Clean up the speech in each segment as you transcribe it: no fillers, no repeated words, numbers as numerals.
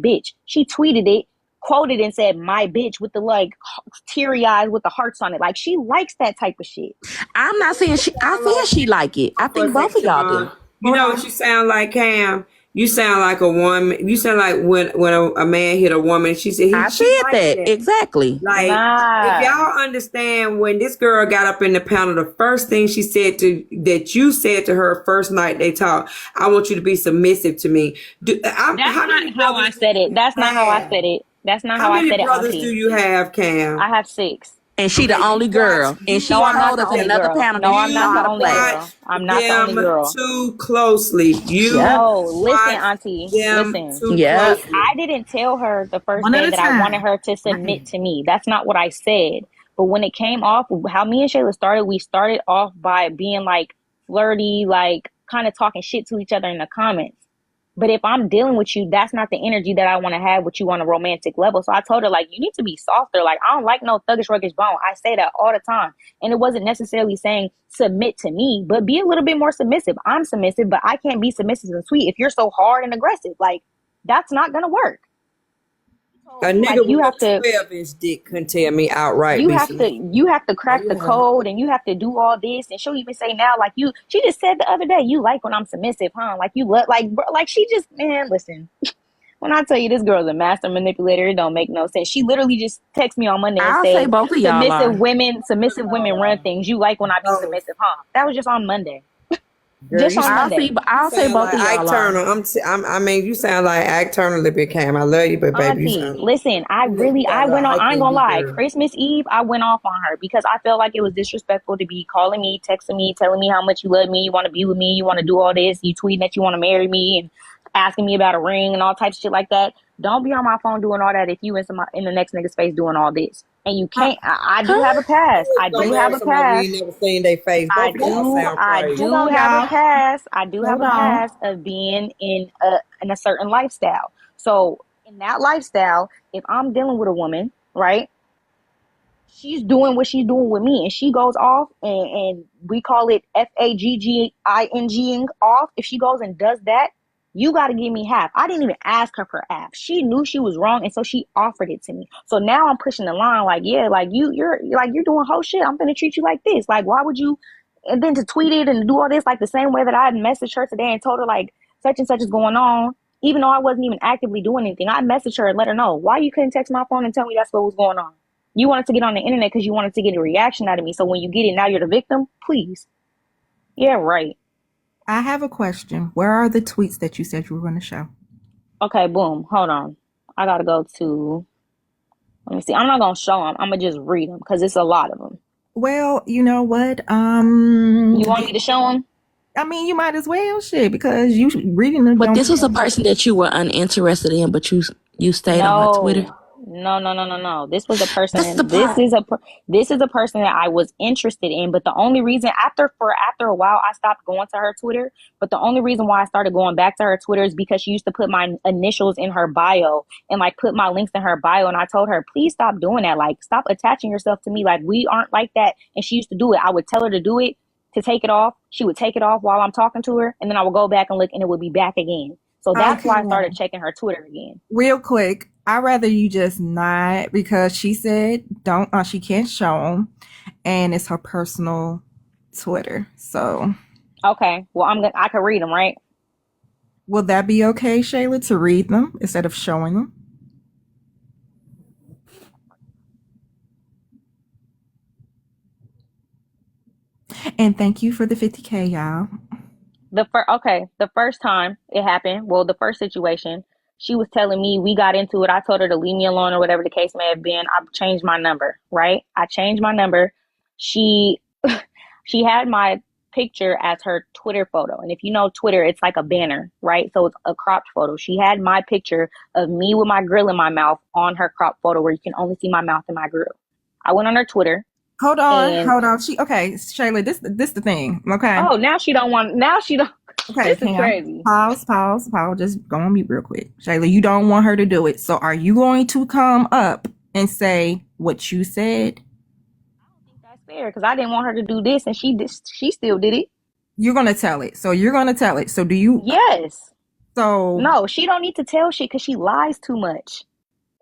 bitch. She tweeted it, quoted and said my bitch with the like teary eyes with the hearts on it. Like she likes that type of shit. I'm not saying she. I Sound said like she like it. I for a think both of second, y'all do. Siobhan. You Hold know what on. you sound like, Cam? You sound like a woman. You sound like when a man hit a woman. She said I she said likes that that. exactly. Like, if Nah. y'all understand, when this girl got up in the panel, the first thing she said to that you said to her first night they talked, I want you to be submissive to me. That's How not many how I brothers do said it. you That's not how I have? said it. That's not How how I many said it, brothers do Auntie. you have, I Cam? have 6. And she the Okay, only girl. And she No, I'm not told the us in only okay. another girl. panel that No, she I'm know not You the how to only play. girl. watch I'm not the only them girl. too closely. You Yep. No, listen, watch Auntie. them Listen. too Yep. closely. I didn't tell her the first One at day a that I wanted time. her to Right. submit to me. That's not what I said. But when it came off, how me and Shayla started, we started off by being like flirty, like kind of talking shit to each other in the comments. But if I'm dealing with you, that's not the energy that I want to have with you on a romantic level. So I told her, like, you need to be softer. Like, I don't like no thuggish, ruggish bone. I say that all the time. And it wasn't necessarily saying submit to me, but be a little bit more submissive. I'm submissive, but I can't be submissive and sweet if you're so hard and aggressive. Like, that's not going to work. A Told me, like, nigga with a 12-inch dick couldn't tell me outright be submissive. you have to Oh, crack you the have. code and you have to do all this. And she'll even say now, like, she just said the other day, you like when I'm submissive, huh? Like, you look like, bro, like, she just, man, listen. When I tell you this girl's a master manipulator, it don't make no sense. She literally just texted me on Monday and I'll say said, both of y'all are. submissive women run things. You like when I be Oh, submissive, huh? That was just on Monday. girl, Just on Monday. you I'll say sound both like of Ike y'all are. Turner. I mean, you sound like Ike Turner a little bit, Cam. I love you, but baby, Auntie, listen, you got a I little went on, Ike I ain't in gonna you, lie. girl. Christmas Eve, I went off on her because I felt like it was disrespectful to be calling me, texting me, telling me how much you love me, you want to be with me, you want to do all this, you tweeting that you want to marry me and asking me about a ring and all types of shit like that. Don't be on my phone doing all that if you in the next nigga's face doing all this. And you Uh, can't, I do have Huh? a pass. You I gonna do have marry a somebody you pass. ain't never seen their face. Both of y'all sound I crazy. hold do on, have a y'all. pass. I do have Hold a on. pass of being in a certain lifestyle. So in that lifestyle, if I'm dealing with a woman, right? She's doing what she's doing with me, and she goes off, and we call it fagging off. If she goes and does that, you got to give me half. I didn't even ask her for half. She knew she was wrong, and so she offered it to me. So now I'm pushing the line, like, yeah, like you're doing whole shit. I'm gonna treat you like this. Like, why would you? And then to tweet it and do all this, like the same way that I had messaged her today and told her like such and such is going on, even though I wasn't even actively doing anything. I messaged her and let her know why you couldn't text my phone and tell me that's what was going on. You wanted to get on the internet because you wanted to get a reaction out of me. So when you get it, now you're the victim. Please, yeah, right. I have a question. Where are the tweets that you said you were going to show? Okay, boom. Hold on. I gotta go to. Let me see. I'm not gonna show them. I'm gonna just read them because it's a lot of them. Well, you know what? You want me to show them? I mean, you might as well, shit, because you reading them But don't. this was a person that you were uninterested in, but you stayed on her Twitter. No. This was a That's the person. part. This is a person that I was interested in. But the only reason after a while I stopped going to her Twitter. But the only reason why I started going back to her Twitter is because she used to put my initials in her bio and like put my links in her bio. And I told her, please stop doing that. Like stop attaching yourself to me. Like we aren't like that. And she used to do it. I would tell her to do it to take it off. She would take it off while I'm talking to her, and then I would go back and look, and it would be back again. So that's Okay, why I started checking her Twitter again. real quick. I'd rather you just not because she said don't. She can't show them, and it's her personal Twitter. So, Okay, well I could read them, right? will that be okay, Shayla, to read them instead of showing them? And thank you for the 50K, y'all. The first time it happened, well, the first situation, she was telling me we got into it. I told her to leave me alone or whatever the case may have been. I changed my number, right? I changed my number. She she had my picture as her Twitter photo. And if you know Twitter, it's like a banner, right? So it's a cropped photo. She had my picture of me with my grill in my mouth on her cropped photo where you can only see my mouth and my grill. I went on her Twitter and Hold on. She okay, Shayla. This the thing. Okay, oh, now she don't. okay, This is Cam. crazy. Pause. Just go on mute real quick, Shayla. You don't want her to do it. So, are you going to come up and say what you said? I don't think that's fair because I didn't want her to do this and she still did it. You're gonna tell it. So you're gonna tell it. So do you? Yes. So No, she don't need to tell shit because she lies too much.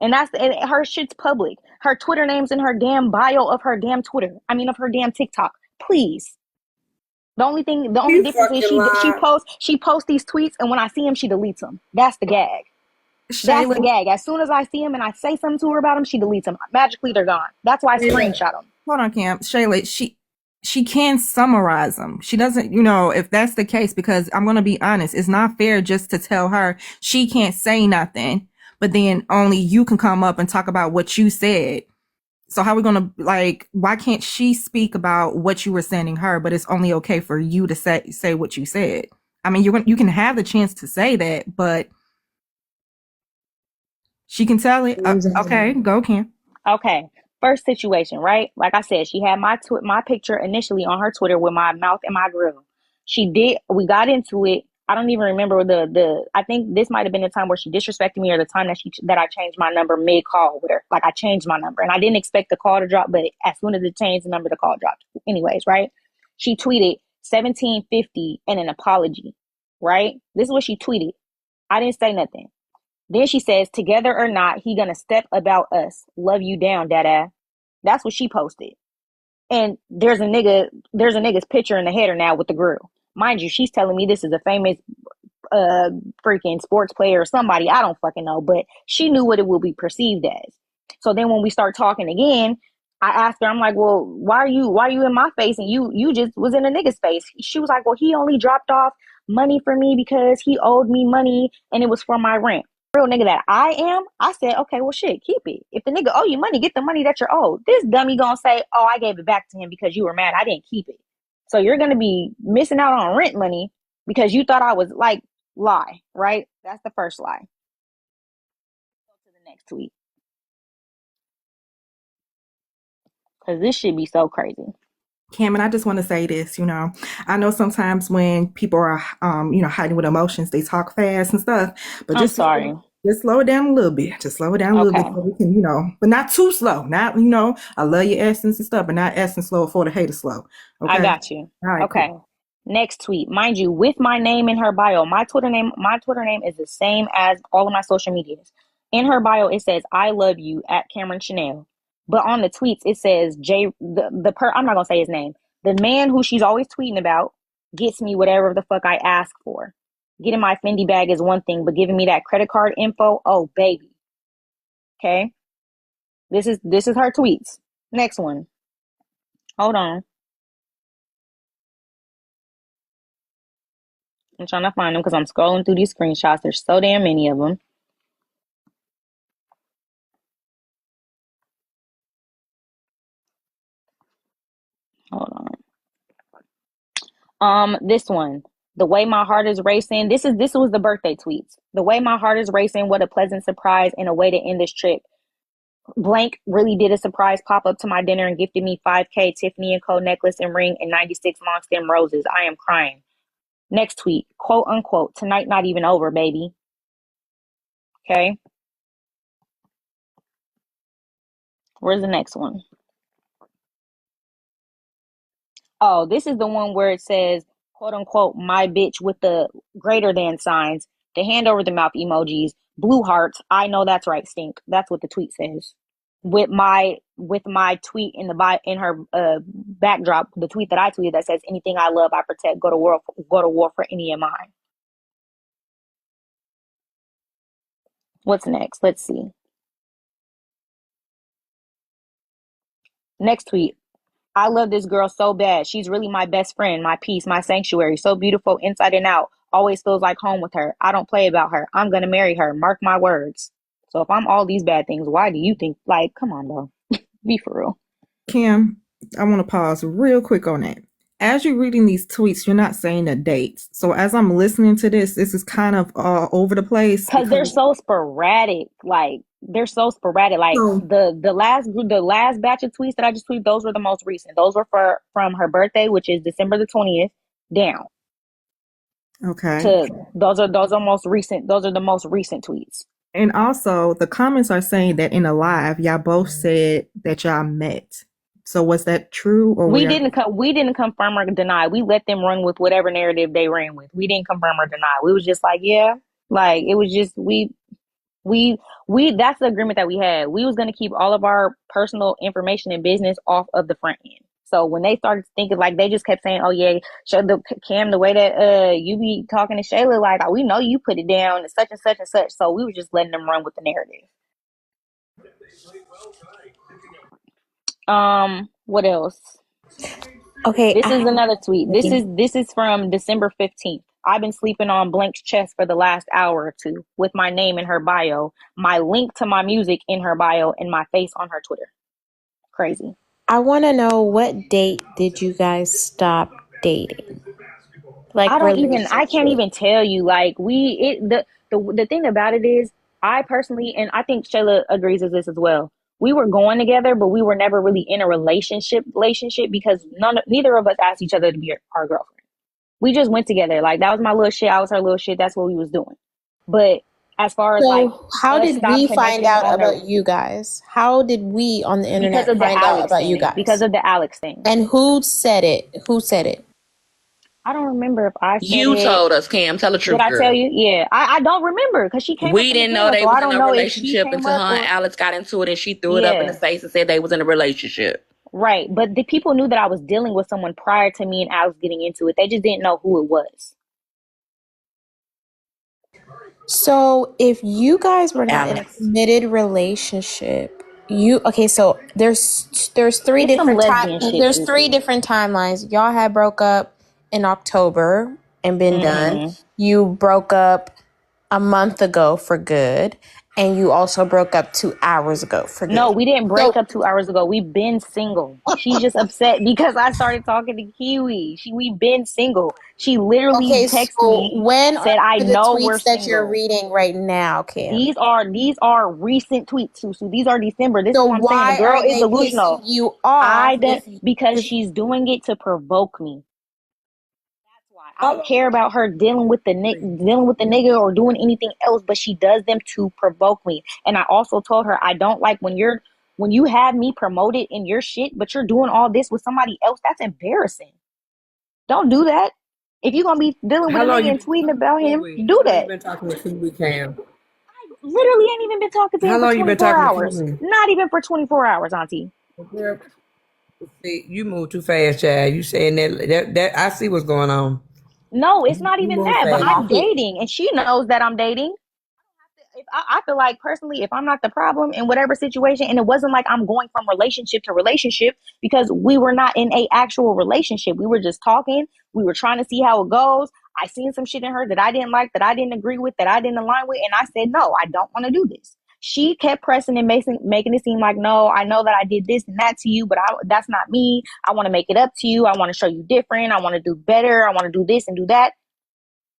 And her shit's public. Her Twitter name's in her damn bio of her damn Twitter. I mean, of her damn TikTok. Please. The only You difference is fucking lie. she posts these tweets, and when I see them, she deletes them. That's the gag. That's Shayla, the gag. As soon as I see them and I say something to her about them, she deletes them. Magically, they're gone. That's why I screenshot them. hold on, Cam. Shayla, she can summarize them. She doesn't, if that's the case, because I'm gonna be honest, it's not fair just to tell her she can't say nothing, but then only you can come up and talk about what you said. So how are we gonna why can't she speak about what you were sending her, but it's only okay for you to say what you said? I mean, you can have the chance to say that, but she can tell it. Okay, go, Cam. Okay. First situation, right? Like I said, she had my picture initially on her Twitter with my mouth and my grill. We got into it. I don't even remember I think this might have been the time where she disrespected me, or the time that I changed my number mid call with her. Like, I changed my number and I didn't expect the call to drop, but as soon as it changed the number, the call dropped. Anyways, right? She tweeted 1750 and an apology, right? This is what she tweeted. I didn't say nothing. Then she says, together or not, he gonna step about us. Love you down, dada. That's what she posted. And there's a nigga's picture in the header now with the grill. Mind you, she's telling me this is a famous freaking sports player or somebody. I don't fucking know, but she knew what it will be perceived as. So then when we start talking again, I asked her, I'm like, well, why are you in my face and you just was in a nigga's face? She was like, well, he only dropped off money for me because he owed me money and it was for my rent. Real nigga that I am, I said, okay, well, shit, keep it. If the nigga owe you money, get the money that you're owed. This dummy gonna say, oh, I gave it back to him because you were mad I didn't keep it. So you're gonna be missing out on rent money because you thought I was like, lie, right? That's the first lie. Go to the next tweet because this should be so crazy. Cam, and I just want to say this, I know sometimes when people are, hiding with emotions, they talk fast and stuff, but I'm sorry. just slow it down a little bit. Just slow it down a little bit so we can, but not too slow. Not, I love your essence and stuff, but not essence slow for the hater slow. Okay. I got you. All right, okay. cool. Next tweet. Mind you, with my name in her bio, my Twitter name is the same as all of my social medias. In her bio, it says, I love you at Cameron Chanel. But on the tweets, it says I'm not gonna say his name. The man who she's always tweeting about gets me whatever the fuck I ask for. Getting my Fendi bag is one thing, but giving me that credit card info, oh baby. Okay. This is her tweets. Next one. Hold on. I'm trying to find them because I'm scrolling through these screenshots. There's so damn many of them. Hold on. This one. The way my heart is racing. This was the birthday tweets. The way my heart is racing. What a pleasant surprise and a way to end this trip. Blank really did a surprise pop up to my dinner and gifted me 5K Tiffany & Co. necklace and ring and 96 long stem roses. I am crying. Next tweet. Quote unquote. Tonight not even over, baby. Okay. Where's the next one? Oh, this is the one where it says, quote unquote, my bitch with the greater than signs, the hand over the mouth emojis, blue hearts. I know that's right, stink. That's what the tweet says. With my tweet in her backdrop, the tweet that I tweeted that says, anything I love, I protect, go to war for any of mine. What's next? Let's see. Next tweet. I love this girl so bad. She's really my best friend, my peace, my sanctuary. So beautiful inside and out. Always feels like home with her. I don't play about her. I'm going to marry her. Mark my words. So if I'm all these bad things, why do you think, come on, bro. Be for real. Kim, I want to pause real quick on that. As you're reading these tweets, you're not saying the dates. So as I'm listening to this is kind of all over the place. Because they're so sporadic. They're so sporadic. The last batch of tweets that I just tweeted, those were the most recent. Those were from her birthday, which is December the 20th, down. Okay. Those are most recent. Those are the most recent tweets. And also, the comments are saying that in a live, y'all both said that y'all met. So was that true? Or we didn't confirm or deny. We let them run with whatever narrative they ran with. We didn't confirm or deny. We was just like, yeah, Like it was just we that's the agreement that we had. We was gonna keep all of our personal information and business off of the front end. So when they started thinking, like they just kept saying, "Oh yeah, Cam, the way that you be talking to Shayla, like we know you put it down and such and such and such." So we were just letting them run with the narrative. What else? Okay, This I is have another tweet. This something. is this is from December 15th. I've been sleeping on Blank's chest for the last hour or two with my name in her bio, my link to my music in her bio, and my face on her Twitter. Crazy. I want to know, what date did you guys stop dating? Like I can't relationship. even tell you. Like the thing about it is, I personally, and I think Shayla agrees with this as well. We were going together, but we were never really in a relationship because neither of us asked each other to be our girlfriend. We just went together. Like that was my little shit. I was her little shit. That's what we was doing. But as far as like So, how us did stop we find connecting out on the about you guys? How did we on the because internet of the find out Alex about you thing. Because guys? of the Alex thing. And who said it? Who said it? I don't remember if I said You it. told us, Cam. Tell the Did truth, I tell girl. you? Yeah. I don't remember because she came up We in the didn't know panel, they so was I in don't a know if she relationship came until her up and or Alex got into it, and she threw it up in yeah. his face and said they was in a relationship. Right. But the people knew that I was dealing with someone prior to me and Alex getting into it. They just didn't know who it was. So, if you guys were not in a Alex. committed relationship, so there's three It's some different lesbian shit, there's three Susu. different timelines. Y'all had broke up in October and been done. Mm-hmm. You broke up a month ago for good, and you also broke up 2 hours ago for No, good. we didn't break So, up 2 hours ago. We've been single. She's just upset because I started talking to Kiwi. We've been single. She literally okay, texted so me, when are said, "I the know we're tweets that you're single." reading right now, Kim? These are recent tweets, Susu. These are December. This is So what I'm saying. The why girl are is they pissing delusional. you off I don't because if she's doing it to provoke me. That's why I how don't care long about her dealing with the nigga or doing anything else, but she does them to provoke me. And I also told her I don't like when you have me promoted in your shit, but you're doing all this with somebody else. That's embarrassing. Don't do that. If you're gonna be dealing with How a long nigga you and been tweeting talking about to him, Kiwi? do How long you that. been talking to Kiwi, Cam? Literally ain't even been talking to How him for long you been 24 talking to hours. Kiwi? Not even for 24 hours, Auntie. Girl, see, you move too fast, child. You saying that I see what's going on. No, it's not You even move that, but fast. I'm dating and she knows that I'm dating. If I feel like personally, if I'm not the problem in whatever situation, and it wasn't like I'm going from relationship to relationship because we were not in a actual relationship. We were just talking. We were trying to see how it goes. I seen some shit in her that I didn't like, that I didn't agree with, that I didn't align with, and I said, no, I don't want to do this. She kept pressing and making it seem like, no, I know that I did this and that to you, but that's not me. I want to make it up to you. I want to show you different. I want to do better. I want to do this and do that.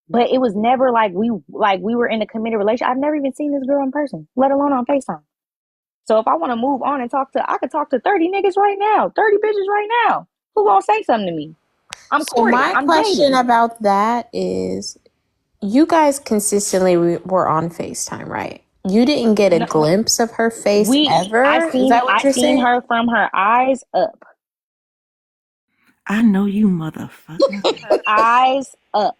But it was never like we were in a committed relationship. I've never even seen this girl in person, let alone on FaceTime. So if I want to move on and I could talk to 30 niggas right now, 30 bitches right now. Who gonna say something to me? I'm So courting. my I'm question dating. about that is, you guys consistently were on FaceTime, right? You didn't get a No, glimpse of her face ever? Is that what I you're seen saying? her from her eyes up. I know you, motherfucker. Her eyes up.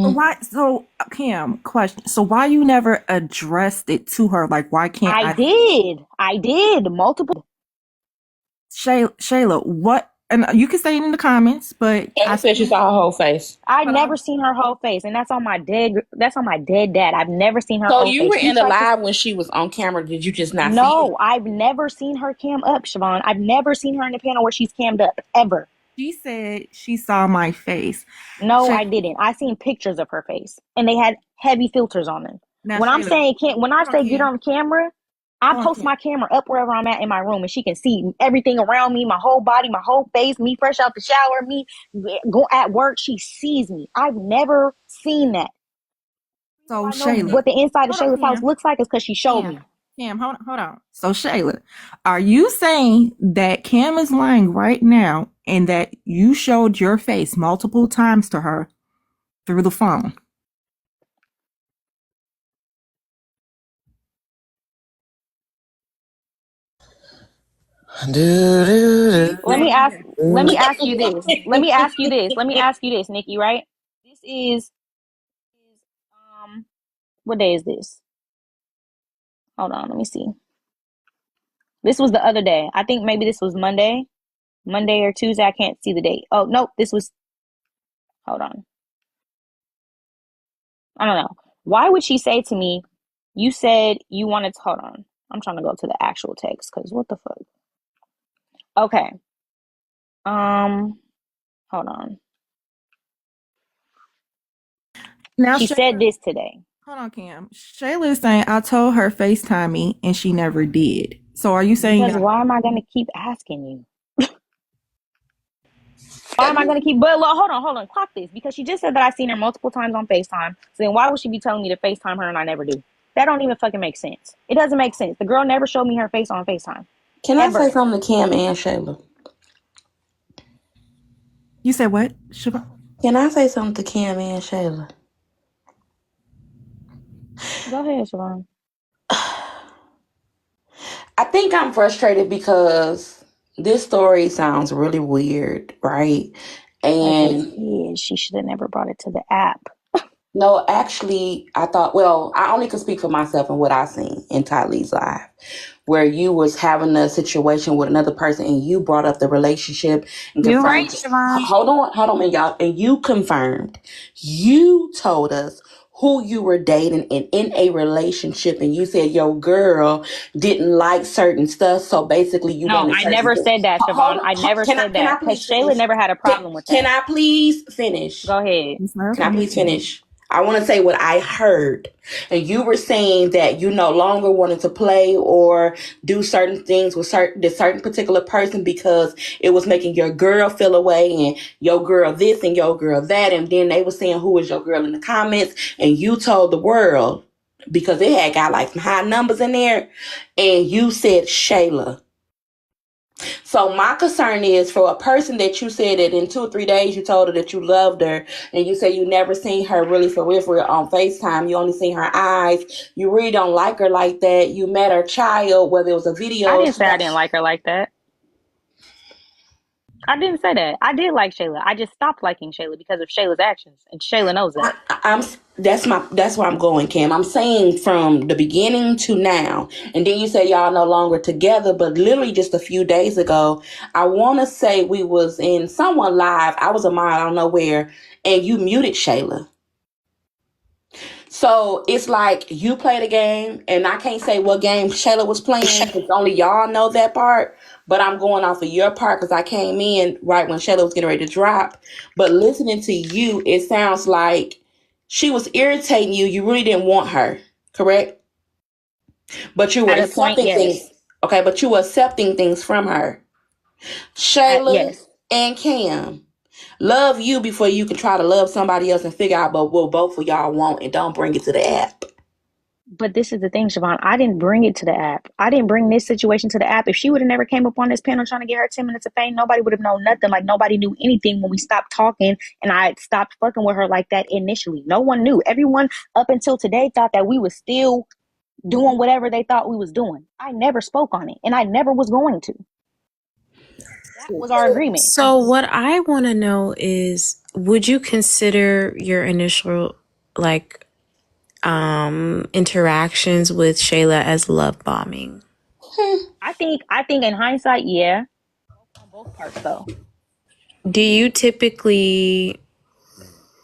So Mm-hmm. why? So Cam, question. So why you never addressed it to her? Like, why can't I I? did. I did multiple. Shayla, what? And you can say it in the comments, but I Shayla said she still. saw her whole face. I But I. never seen her whole face, and that's on my dead. That's on my dead dad. I've never seen her So whole you face. were She in the tried to. live when she was on camera. Did you just not see it? No, I've never seen her cam up, Siobhan. I've never seen her in a panel where she's cammed up ever. She said she saw my face. No, Shay, I didn't. I seen pictures of her face, and they had heavy filters on them. now When I'm Shayla, saying when I hold on, say get Cam. on camera, I Hold on, post Cam. my camera up wherever I'm at in my room, and she can see everything around me, my whole body, my whole face, me fresh out the shower, me go at work. She sees me. I've never seen that. So So I know Shayla, what the inside of hold on, Shayla's house Cam. looks like is because she showed Cam, me. Cam, hold on. So Shayla, are you saying that Cam is lying right now and that you showed your face multiple times to her through the phone? She's saying yes. Let me ask you this. Let me ask you this, Nikki, right? This is What day is this? Hold on, let me see. This was the other day. I think maybe this was Monday or Tuesday. I can't see the date. Oh, nope, this was, hold on. I don't know. Why would she say to me, you said you wanted to, hold on. I'm trying to go to the actual text because what the fuck? Okay. Hold on. Now, She said Shayla, this today. hold on, Cam. Shayla is saying I told her FaceTime me and she never did. So are you saying Because y'all? why am I gonna keep asking you? Why am I gonna keep? But look, hold on, clock this because she just said that I seen her multiple times on FaceTime. So then why would she be telling me to FaceTime her and I never do? That don't even fucking make sense. It doesn't make sense. The girl never showed me her face on FaceTime. Can I say Ever. something to Cam and Shayla? You said what, Siobhan? Can I say something to Cam and Shayla? Go ahead, Siobhan. I think I'm frustrated because this story sounds really weird, right? Because it And is. She should have never brought it to the app. no, actually, I thought, well, I only could speak for myself and what I seen in Tylee's life, where you was having a situation with another person and you brought up the relationship and You're right, confirmed. Siobhan. Hold on, y'all. And you confirmed, you told us who you were dating and in a relationship, and you said your girl didn't like certain stuff, so basically you No, wanted I certain never things. said that, Hold Siobhan. on, I never said can I that. Because please Shayla finish? never had a problem with Can that. I please finish? Go ahead. It's her Can I please opinion. finish? I want to say what I heard. And you were saying that you no longer wanted to play or do certain things with this certain particular person because it was making your girl feel away and your girl this and your girl that. And then they were saying who was your girl in the comments. And you told the world because it had got like some high numbers in there. And you said Shayla. So my concern is for a person that you said that in 2 or 3 days you told her that you loved her, and you say you never seen her really for real on FaceTime. You only seen her eyes. You really don't like her like that. You met her child, whether it was a I video. didn't say I didn't like her like that. I didn't say that. I did like Shayla. I just stopped liking Shayla because of Shayla's actions, and Shayla knows that. I'm that's where I'm going, Cam. I'm saying from the beginning to now, and then you say y'all no longer together, but literally just a few days ago, I want to say we was in someone live. I was a mod, I don't know where, and you muted Shayla. So it's like you played a game, and I can't say what game Shayla was playing because only y'all know that part. But I'm going off of your part because I came in right when Shayla was getting ready to drop. But listening to you, it sounds like she was irritating you. You really didn't want her, correct? But you were At a point, accepting things. yes. Okay, but you were accepting things from her. Shayla Yes. and Cam, love you before you can try to love somebody else and figure out but what both of y'all want and don't bring it to the app. But this is the thing, Siobhan. I didn't bring it to the app. I didn't bring this situation to the app. If she would have never came up on this panel trying to get her 10 minutes of fame, nobody would have known nothing. Like nobody knew anything when we stopped talking and I stopped fucking with her like that initially. No one knew. Everyone up until today thought that we was still doing whatever they thought we was doing. I never spoke on it and I never was going to. That was our agreement. So, what I want to know is, would you consider your initial, like, interactions with Shayla as love bombing? I think in hindsight, yeah. On both parts though. Do you typically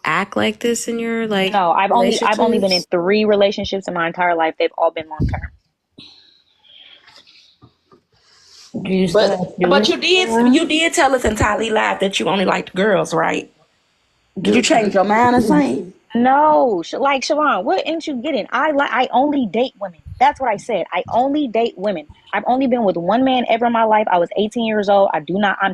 act like this in your No, I've only been in relationships? 3 relationships in my entire life. They've all been long term. Do you still have But feelings for her? you did tell us in Tylee Live that you only liked girls, right? Did you Do change your mind or something? No, like Siobhan, what ain't you getting? I only date women. That's what I said. I only date women. I've only been with one man ever in my life. I was 18 years old. I'm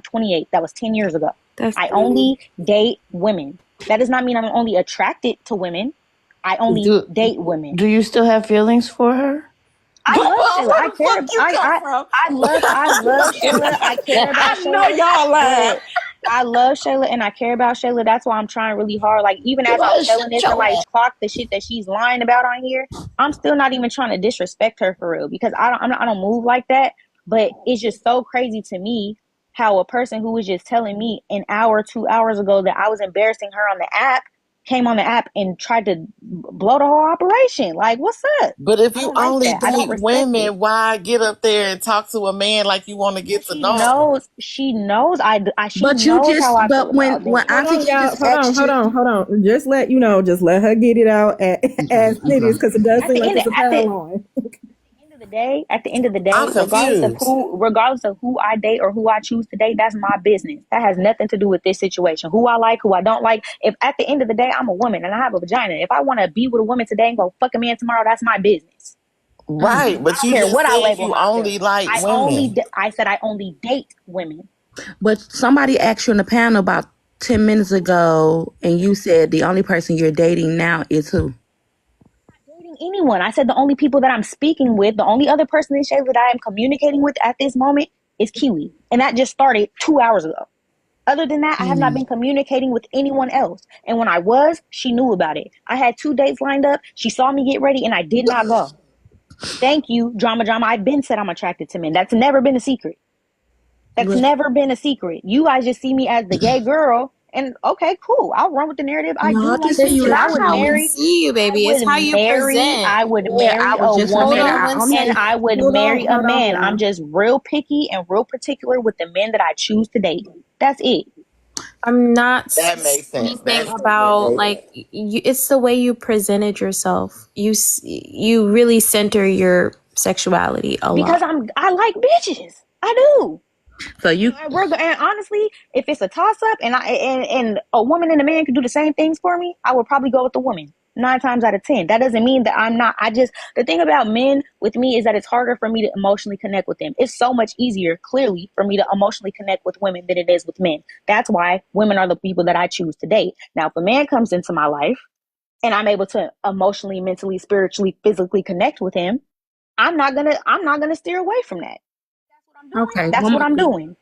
28. That was 10 years ago. That's I only date women. That does not mean I'm only attracted to women. I only do date women. do you still have feelings for her? I love Shayla. Where I the care. fuck you come from? I love Shayla. I care about I know Shayla. y'all lying. But I love Shayla and I care about Shayla. That's why I'm trying really hard. Like even as I'm Boy, telling shut this and your like ass. clock the shit that she's lying about on here, I'm still not even trying to disrespect her for real because I don't move like that. But it's just so crazy to me how a person who was just telling me an hour, 2 hours ago that I was embarrassing her on the app came on the app and tried to blow the whole operation. Like, what's up? But if I you don't like only that. I don't date respect it. women, why get up there and talk to a man like you want to But get to know him? she knows she But you knows how just, I feel but about when them. Hold Auntie on, T y'all. just asked you, Hold on. Just let her get it out okay, as it is, okay. because it does At seem the like end it's a at power the line. end of the day, I'm confused. regardless of who I date or who I choose to date, that's my business. That has nothing to do with this situation. Who I like, who I don't like. If at the end of the day, I'm a woman and I have a vagina. If I want to be with a woman today and go fuck a man tomorrow, that's my business. Right, I but don't you care just what I said label you myself. only like women. I said I only date women. But somebody asked you on the panel about 10 minutes ago, and you said the only person you're dating now is who? Dating anyone. I said the only people that I'm speaking with, the only other person in Shayla that I am communicating with at this moment is Kiwi. And that just started 2 hours ago. Other than that, I have not been communicating with anyone else. And when I was, she knew about it. I had 2 dates lined up. She saw me get ready and I did not go. Thank you, drama. I've been said I'm attracted to men. That's never been a secret. That's Well, never been a secret. You guys just see me as the gay girl. And okay, cool. I'll run with the narrative. I no, I do like just see women. you And as I Not would how we Shayla. marry see you, baby. It's how you present. I would Yeah, I marry was a just gonna say Hold woman that. on I one only and second. I would marry a man. I'm Y'all. just real picky and real particular with the men that I choose to date. That's it. I'm not That makes sense. speaking That about like you, it's the way you presented yourself. You really center your sexuality a Because lot. I like bitches. I do. so you And honestly, if it's a toss up and a woman and a man can do the same things for me, I would probably go with the woman 9 times out of 10. That doesn't mean that I'm not. The thing about men with me is that it's harder for me to emotionally connect with them. It's so much easier, clearly, for me to emotionally connect with women than it is with men. That's why women are the people that I choose to date. Now, if a man comes into my life and I'm able to emotionally, mentally, spiritually, physically connect with him, I'm not gonna steer away from that. okay? That's what I'm doing.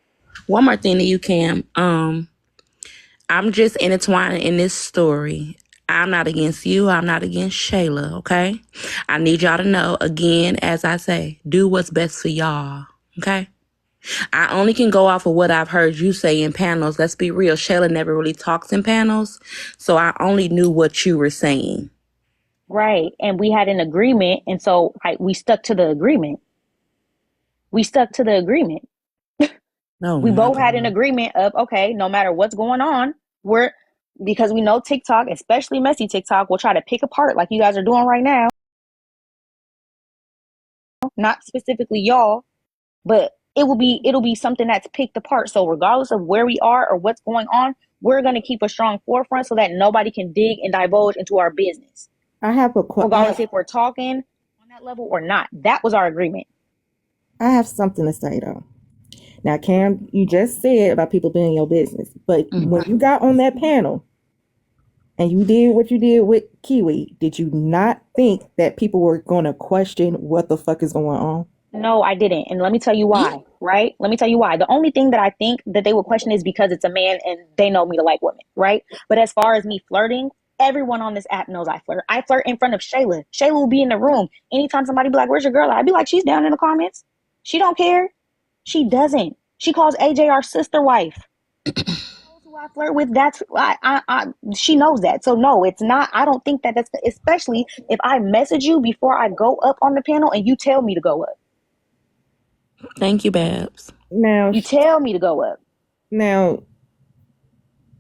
One more thing to you, Cam. I'm just intertwining in this story. I'm not against you. I'm not against Shayla. Okay. I need y'all to know again, as I say, do what's best for y'all. Okay. I only can go off of what I've heard you say in panels. Let's be real. Shayla never really talks in panels. So I only knew what you were saying. Right. And we had an agreement. And so we stuck to the agreement. We stuck to the agreement. Oh We my both had an God. agreement of, okay, no matter what's going on, because we know TikTok, especially messy TikTok, will try to pick apart like you guys are doing right now. Not specifically y'all, but it'll be something that's picked apart. So regardless of where we are or what's going on, we're going to keep a strong forefront so that nobody can dig and divulge into our business, regardless if we're talking on that level or not. That was our agreement. I have something to say though. Now, Cam, you just said about people being your business, but when you got on that panel and you did what you did with Kiwi, did you not think that people were going to question what the fuck is going on? No, I didn't. And let me tell you why, right? Let me tell you why. The only thing that I think that they would question is because it's a man and they know me to like women, right? But as far as me flirting, everyone on this app knows I flirt. I flirt in front of Shayla. Shayla will be in the room. Anytime somebody be like, "Where's your girl?" I'd be like, "She's down in the comments." She don't care. She doesn't. She calls AJ our sister wife. Who I flirt with, she knows that. So no, it's not. I don't think that that's, especially if I message you before I go up on the panel and you tell me to go up. Thank you, Babs. Now, You tell me to go up. now,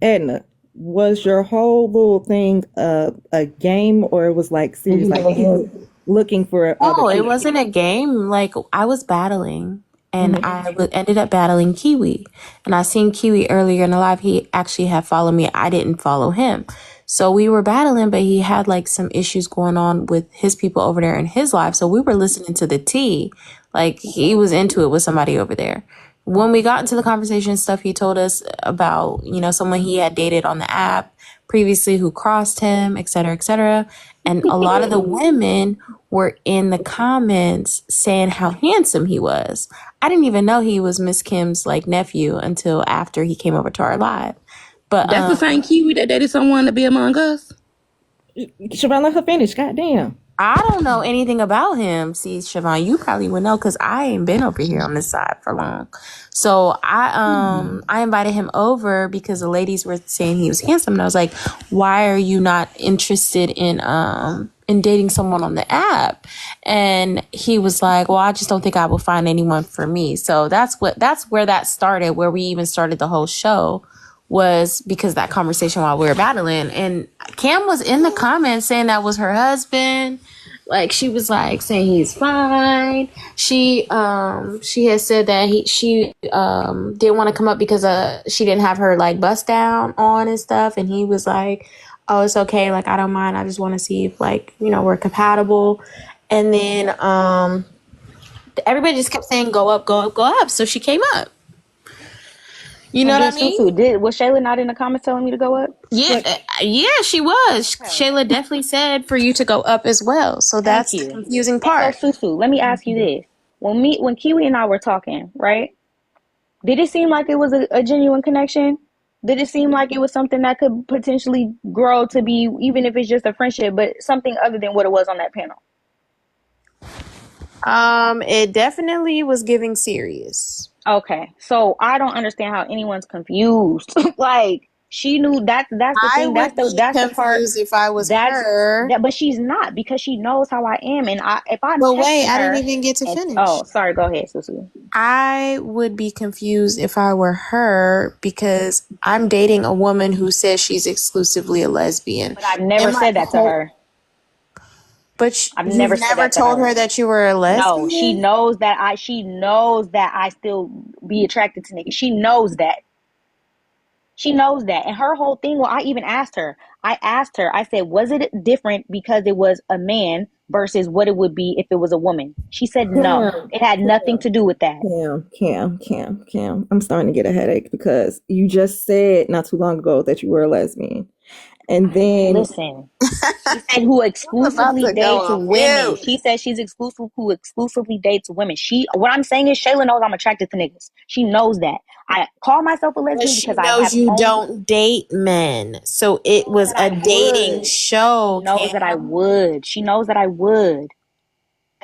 Edna, was your whole little thing a game, or it was like serious, like people looking for other No, it people? wasn't a game. Like I was battling, and Mhm. ended up battling Kiwi. And I seen Kiwi earlier in the live. He actually had followed me. I didn't follow him, so we were battling. But he had like some issues going on with his people over there in his life. So we were listening to the tea. Like he was into it with somebody over there. When we got into the conversation and stuff, he told us about, someone he had dated on the app previously who crossed him, et cetera, et cetera. And a lot of the women were in the comments saying how handsome he was. I didn't even know he was Miss Kim's like nephew until after he came over to our live. But That's the same Kiwi that dated someone to be among us. Siobhan, let her finish. Goddamn. I don't know anything about him. See, Siobhan, you probably would know because I ain't been over here on this side for long. So I invited him over because the ladies were saying he was handsome, and I was like, "Why are you not interested in dating someone on the app?" And he was like, "Well, I just don't think I will find anyone for me." So that's where that started, where we even started the whole show. Was because that conversation while we were battling, and Cam was in the comments saying that was her husband. Like, she was like saying he's fine. She had said that she didn't want to come up because she didn't have her like bust down on and stuff, and he was like, oh, it's okay, like I don't mind, I just want to see if like, you know, we're compatible. And then everybody just kept saying go up, go up, go up, so she came up. You know And what then I mean? was Shayla not in the comments telling me to go up? Yeah, she was. Okay. Shayla definitely said for you to go up as well. So Thank that's the you. confusing And part. so Susu, let me ask you this. When Kiwi and I were talking, right? Did it seem like it was a genuine connection? Did it seem like it was something that could potentially grow to be, even if it's just a friendship, but something other than what it was on that panel? It definitely was giving serious. Okay, so I don't understand how anyone's confused. Like, she knew that's the I thing. would be That's the part confused if I was her. but she's not, because she knows how I am, and if I'm But wait, texting I didn't her even get to and finish. oh, sorry, go ahead, Susu. I would be confused if I were her because I'm dating a woman who says she's exclusively a lesbian. But I've never And my said that to whole, her. but I've you've never said never that to told her. her that you were a No, lesbian? she knows that I still be attracted to niggas. She knows that. She knows that. And her whole thing, well, I even asked her. I said, was it different because it was a man versus what it would be if it was a woman? She said no. It had nothing to do with that. Cam. I'm starting to get a headache because you just said not too long ago that you were a lesbian. And then Listen, she said who I'm about exclusively to go dates on women. mute. She said she's exclusive who exclusively dates women. What I'm saying is Shayla knows I'm attracted to niggas. She knows that. I call myself a But lesbian she because I knows have you only don't date men. So it was that a I dating would. She show, knows that I Cam. would. She knows that I would.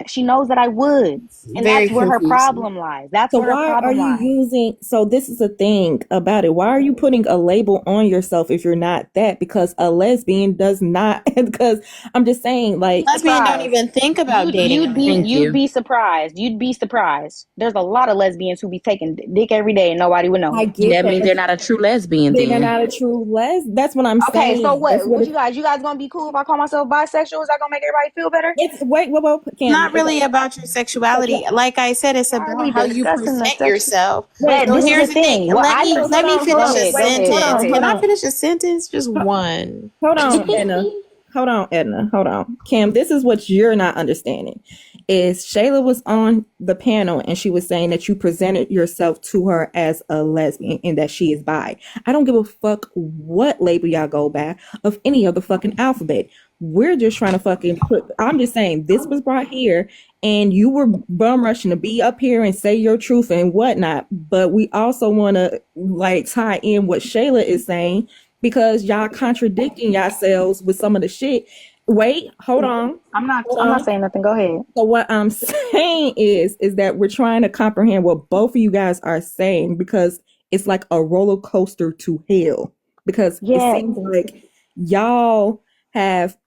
She knows that I would. And Very that's where her confusing. problem lies. That's so where her why are problem you lies. using so this is the thing about it. Why are you putting a label on yourself if you're not that? Because a lesbian does not because I'm just saying like Lesbian don't Surprised. even think about dating a man. Thank You'd you. be surprised. You'd be surprised. There's a lot of lesbians who be taking dick every day and nobody would know. I get That that, means but they're not a true lesbian they're then. not a true that's what I'm Okay, so saying. That's what you guys gonna be cool if I call myself bisexual? Is that gonna make everybody feel better? it's wait, Cam. Not really about your sexuality. Like I said, it's Why are about we how you discussing the present sexual? yourself. Wait, But So this is here's the the thing. thing. What I know. Let me Go finish a ahead. Go ahead. Go sentence. ahead. Can I finish a sentence? Just one. hold on, Edna. Hold on. Cam, this is what you're not understanding. Is Shayla was on the panel and she was saying that you presented yourself to her as a lesbian and that she is bi. I don't give a fuck what label y'all go by of any of the fucking alphabet. We're just trying to fucking I'm just saying this was brought here and you were bum rushing to be up here and say your truth and whatnot. But we also want to like tie in what Shayla is saying because y'all contradicting yourselves with some of the shit. Wait, hold on. Hold I'm not on. saying nothing. Go ahead. So what I'm saying is that we're trying to comprehend what both of you guys are saying because it's like a roller coaster to hell. Because it Yeah, seems like y'all have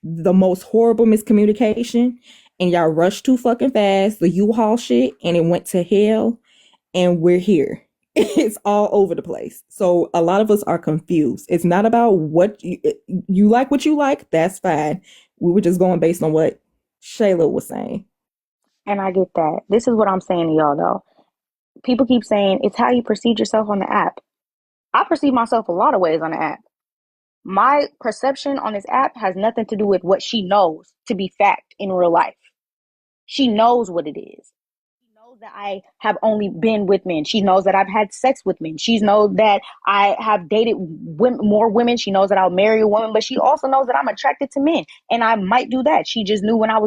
the most horrible miscommunication and y'all rushed too fucking fast, the U-Haul shit, and it went to hell and we're here. It's all over the place. So a lot of us are confused. It's not about you like what you like, that's fine. We were just going based on what Shayla was saying. and I get that. This is what I'm saying to y'all though. People keep saying it's how you perceive yourself on the app. I perceive myself a lot of ways on the app. My perception on this app has nothing to do with what she knows to be fact in real life. She knows what it is. She knows that I have only been with men. She knows that I've had sex with men. She knows that I have dated more women. She knows that I'll marry a woman, but she also knows that I'm attracted to men. And I might do that. She just knew when I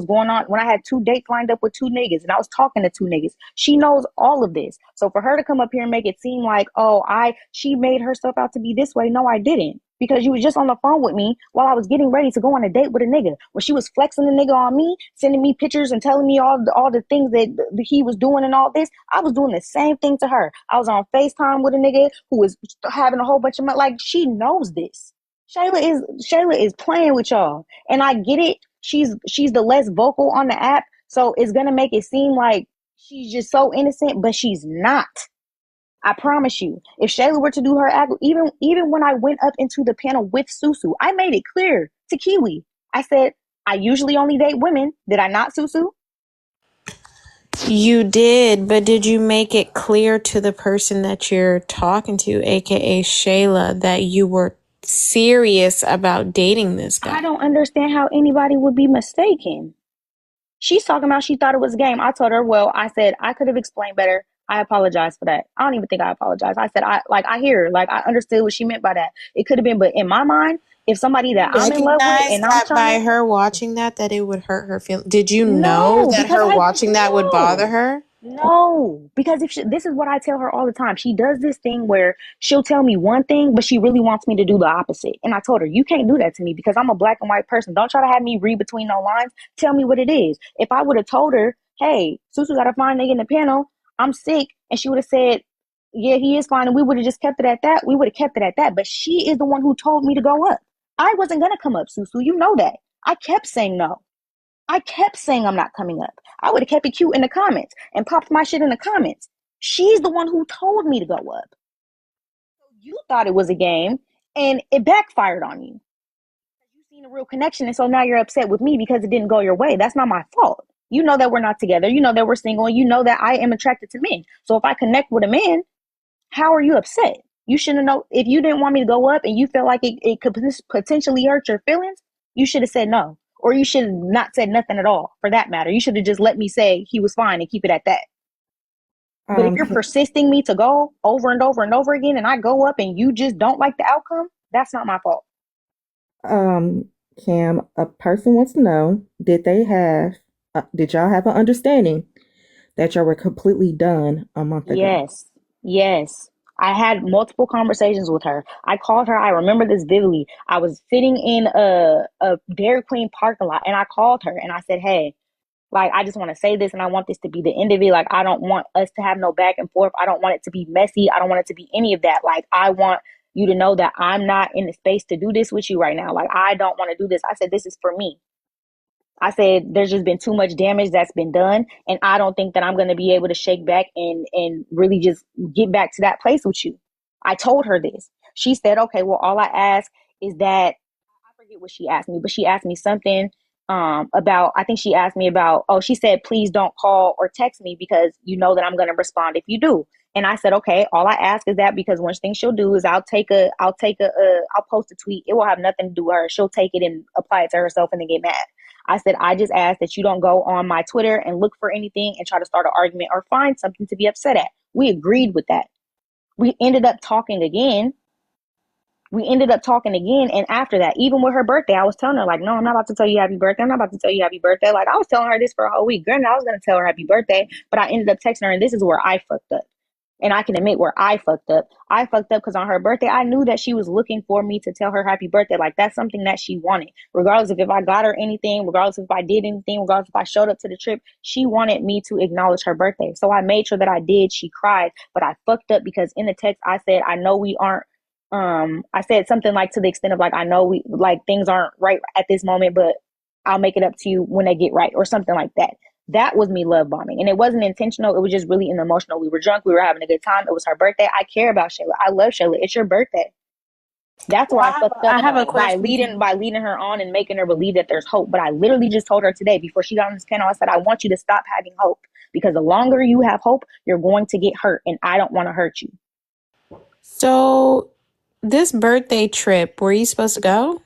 had 2 dates lined up with 2 niggas and I was talking to 2 niggas. She knows all of this. So for her to come up here and make it seem like, oh, she made herself out to be this way. No, I didn't. because you was just on the phone with me while I was getting ready to go on a date with a nigga. When she was flexing the nigga on me, sending me pictures and telling me all the things that he was doing and all this, I was doing the same thing to her. I was on FaceTime with a nigga who was having a whole bunch of money. Like, she knows this. Shayla is playing with y'all, and I get it. She's the less vocal on the app, so it's gonna make it seem like she's just so innocent, but she's not. I promise you. If Shayla were to do her act, even when I went up into the panel with Susu, I made it clear to Kiwi. I said, I usually only date women. Did I not, Susu? You did, but did you make it clear to the person that you're talking to, aka Shayla, that you were serious about dating this guy? I don't understand how anybody would be mistaken. She's talking about she thought it was a game. I told her, well, I said, I could have explained better. I apologize for that. I don't even think I apologize. I said, I hear her. Like, I understood what she meant by that. It could have been, but in my mind, if somebody that I'm in love with Recognize and I'm that by trying to, her watching that it would hurt her feelings. Did you know no, that because her watching that would bother her? No, because this is what I tell her all the time. She does this thing where she'll tell me one thing, but she really wants me to do the opposite. And I told her, you can't do that to me because I'm a black and white person. Don't try to have me read between no lines. Tell me what it is. If I would have told her, hey, Susu got a fine nigga in the panel, I'm sick, and she would have said, yeah, he is fine, and we would have just kept it at that, we would have kept it at that. But she is the one who told me to go up. I wasn't going to come up, Susu. You know that. I kept saying no. I kept saying I'm not coming up. I would have kept it cute in the comments and popped my shit in the comments. She's the one who told me to go up. You thought it was a game and it backfired on you. You've seen a real connection, and so now you're upset with me because it didn't go your way. That's not my fault. You know that we're not together. You know that we're single, and you know that I am attracted to men. So if I connect with a man, how are you upset? You shouldn't know. If you didn't want me to go up and you felt like it could potentially hurt your feelings, you should have said no. Or you should have not said nothing at all, for that matter. You should have just let me say he was fine and keep it at that. But if you're persisting me to go over and over and over again and I go up and you just don't like the outcome, that's not my fault. Cam, a person wants to know, did y'all have an understanding that y'all were completely done a month ago? Yes. I had multiple conversations with her. I called her. I remember this vividly. I was sitting in a Dairy Queen parking lot and I called her and I said, hey, like, I just want to say this and I want this to be the end of it. Like, I don't want us to have no back and forth. I don't want it to be messy. I don't want it to be any of that. Like, I want you to know that I'm not in the space to do this with you right now. Like, I don't want to do this. I said, this is for me. I said, there's just been too much damage that's been done. And I don't think that I'm going to be able to shake back and really just get back to that place with you. I told her this. She said, okay, well, all I ask is that, I forget what she asked me, but she asked me something about, I think she asked me about, oh, she said, please don't call or text me because you know that I'm going to respond if you do. And I said, okay, all I ask is that because one thing she'll do is I'll post a tweet. It will have nothing to do with her. She'll take it and apply it to herself and then get mad. I said, I just ask that you don't go on my Twitter and look for anything and try to start an argument or find something to be upset at. We agreed with that. We ended up talking again. And after that, even with her birthday, I was telling her, like, no, I'm not about to tell you happy birthday. I'm not about to tell you happy birthday. Like, I was telling her this for a whole week. Granted, I was going to tell her happy birthday, but I ended up texting her, and this is where I fucked up. And I can admit where I fucked up. I fucked up because on her birthday, I knew that she was looking for me to tell her happy birthday. Like, that's something that she wanted. Regardless of if I got her anything, regardless if I did anything, regardless if I showed up to the trip, she wanted me to acknowledge her birthday. So I made sure that I did. She cried, but I fucked up because in the text, I said, I know we aren't, I said something like to the extent of like, I know we, like, things aren't right at this moment, but I'll make it up to you when they get right, or something like that. That was me love bombing. And it wasn't intentional. It was just really emotional. We were drunk. We were having a good time. It was her birthday. I care about Shayla. I love Shayla. It's your birthday. That's where I fucked up I have a by question. leading her on and making her believe that there's hope. But I literally just told her today before she got on this panel, I said, I want you to stop having hope because the longer you have hope, you're going to get hurt. And I don't want to hurt you. So, this birthday trip, were you supposed to go?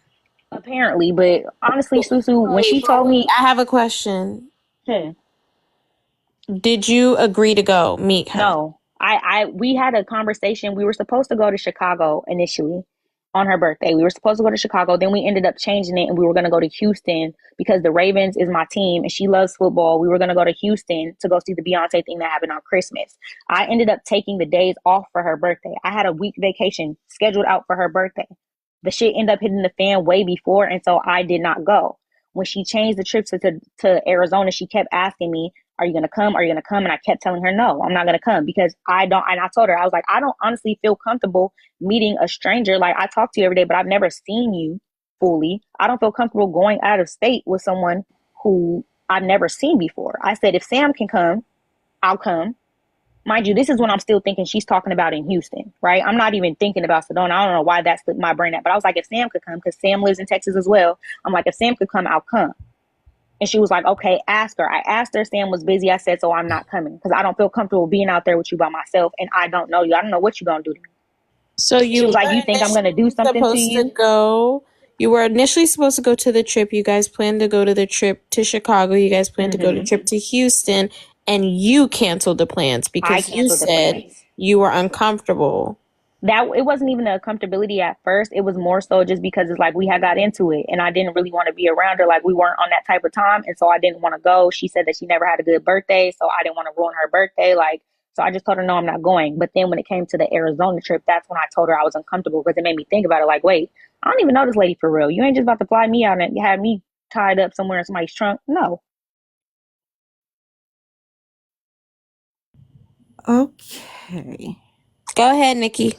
Apparently. But honestly, Susu, when she told me, I have a question. hmm, Did you agree to go meet her? no, we had a conversation. We were supposed to go to Chicago initially on her birthday. We were supposed to go to Chicago. Then we ended up changing it and we were going to go to Houston because the Ravens is my team and she loves football. We were going to go to Houston to go see the Beyonce thing that happened on Christmas. I ended up taking the days off for her birthday. I had a week vacation scheduled out for her birthday. the shit ended up hitting the fan way before, and so I did not go. When she changed the trip to Arizona, she kept asking me, are you gonna come? Are you gonna come? And I kept telling her, no, I'm not gonna come because I don't. And I told her, I was like, I don't honestly feel comfortable meeting a stranger. Like, I talk to you every day, but I've never seen you fully. I don't feel comfortable going out of state with someone who I've never seen before. I said, if Sam can come, I'll come. Mind you, this is when I'm still thinking she's talking about in Houston, right? I'm not even thinking about Sedona. I don't know why that slipped my brain at, but I was like, if Sam could come, because Sam lives in Texas as well. I'm like, if Sam could come, I'll come. And she was like, okay, ask her. I asked her. Sam was busy. I said, so I'm not coming because I don't feel comfortable being out there with you by myself. And I don't know you. I don't know what you're going to do to me. So She you was like, were you think I'm going to do initially something to supposed to you? go. You were initially supposed to go to the trip. You guys planned to go to the trip to Chicago. You guys planned to go to the trip to Houston, and you canceled the plans I because you canceled the said plans. you were uncomfortable. That it wasn't even a comfortability at first. It was more so just because it's like we had got into it and I didn't really want to be around her. Like, we weren't on that type of time. And so I didn't want to go. She said that she never had a good birthday. So I didn't want to ruin her birthday. Like, so I just told her, no, I'm not going. But then when it came to the Arizona trip, that's when I told her I was uncomfortable because it made me think about it. Like, wait, I don't even know this lady for real. You ain't just about to fly me out and have me tied up somewhere in somebody's trunk. No. Okay. Go ahead, Nikki.